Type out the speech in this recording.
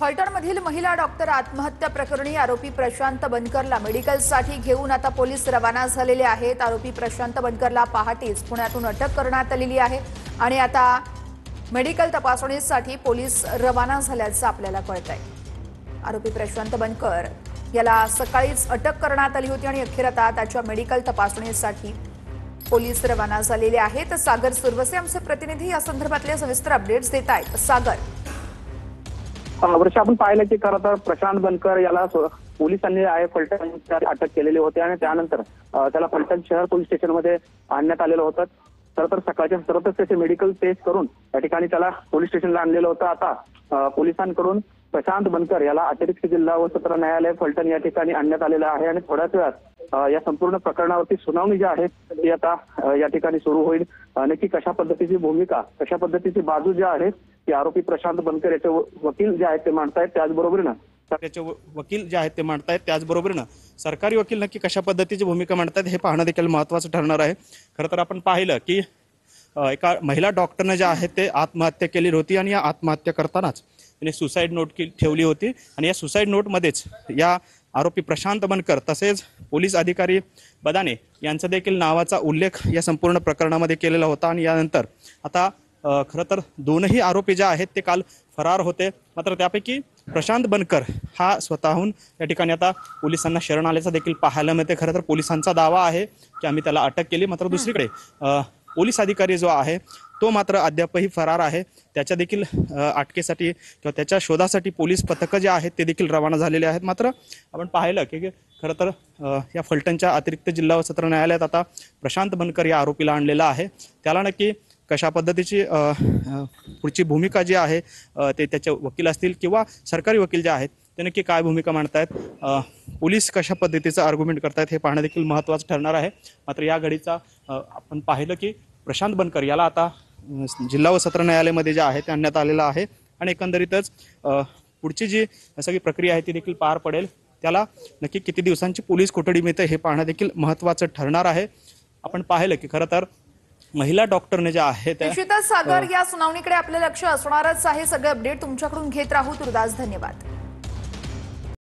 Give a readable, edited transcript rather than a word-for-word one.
फलटणमधील महिला डॉक्टर आत्महत्या प्रकरणी आरोपी प्रशांत बनकरला मेडिकलसाठी घेऊन आता पोलीस रवाना झालेले आहेत। आरोपी प्रशांत बनकरला पहाटेच पुण्यातून अटक करण्यात आलेली आहे आणि आता मेडिकल तपासणीसाठी पोलीस रवाना झाल्याचं आपल्याला कळतंय। आरोपी प्रशांत बनकर याला सकाळीच अटक करण्यात आली होती आणि अखेर आता त्याच्या मेडिकल तपासणीसाठी पोलीस रवाना झालेले आहेत। सागर सुरवसे आमचे प्रतिनिधी या संदर्भातले सविस्तर अपडेट्स देत आहेत। सागर, वर्ष आपण पाहिलं की खरं तर प्रशांत बनकर याला पोलिसांनी फलटण अटक केलेली होती आणि त्यानंतर त्याला फलटण शहर पोलीस स्टेशनमध्ये आणण्यात आलेलं होतं। खरं तर सकाळच्या सर्वच त्याचे मेडिकल टेस्ट करून या ठिकाणी त्याला पोलीस स्टेशनला आणलेलं होतं। आता पोलिसांकडून प्रशांत बनकर याला अतिरिक्त जिल्हा व सत्र न्यायालय फलटण या ठिकाणी आणण्यात आलेलं आहे आणि थोड्याच वेळात या संपूर्ण प्रकरणावरती सुनावणी जी आहे ती आता या ठिकाणी सुरू होईल। नक्की कशा पद्धतीची भूमिका, कशा पद्धतीची बाजू जी आहे ती आरोपी प्रशांत बनकर याचे वकील जे आहेत ते मांडतायत, त्याचबरोबरीनं सरकारी वकील नक्की कशा पद्धतीची भूमिका मांडतात हे पाहणं देखील महत्त्वाचं ठरणार आहे। खरं तर आपण पाहिलं की एका महिला डॉक्टरने जे आहे ते आत्महत्या केली होती आणि या आत्महत्या करतानाच तिने सुसाईड नोट ठेवली होती आणि या सुसाईड नोटमध्येच या आरोपी प्रशांत बनकर तसेच पोलीस अधिकारी बदाने यांचा देखील नावाचा उल्लेख या संपूर्ण प्रकरणामध्ये केलेला होता आणि यानंतर आता खरं तर दोनही आरोपी जे आहेत ते काल फरार होते। मात्र त्यापैकी प्रशांत बनकर हा स्वतःहून या ठिकाणी आता पोलिसांना शरण आल्याचं देखील पाहायला मिळते। खरं तर पोलिसांचा दावा आहे की आम्ही त्याला अटक केली, मात्र दुसरीकडे पोलीस अधिकारी जो आहे तो मात्र अद्यापही फरार आहे। त्याच्या देखील अटकेसाठी किंवा त्याच्या शोधासाठी पोलीस पथकं जे आहेत ते देखील रवाना झालेले आहेत। मात्र आपण पाहिलं की खरं तर या फलटणच्या अतिरिक्त जिल्हा व सत्र न्यायालयात आता प्रशांत बनकर या आरोपीला आणलेला आहे। त्याला नक्की कशा पद्धतीची पुढची भूमिका जी आहे ते त्याचे वकील असतील किंवा सरकारी वकील जे आहेत ते नक्की काय भूमिका मांडतायत, पोलीस कशा पद्धतीचं आर्ग्युमेंट करतायत हे पाहणं देखील महत्त्वाचं ठरणार आहे। मात्र या घडीचा आपण पाहिलं की प्रशांत बनकर याला आता जिल्हा व सत्र न्यायालयामध्ये जे आहे ते आणण्यात आलेलं आहे आणि एकंदरीतच पुढची जी सगळी प्रक्रिया आहे ती देखील पार पडेल। त्याला नक्की किती दिवसांची पोलीस कोठडी मिळते हे पाहणं देखील महत्त्वाचं ठरणार आहे। आपण पाहिलं की खरं तर महिला डॉक्टरने जे आहे निश्चितच सागर या सुनावणीकडे आपलं लक्ष असणारच आहे। सगळे अपडेट तुमच्याकडून घेत राहू। तुर्दास, धन्यवाद।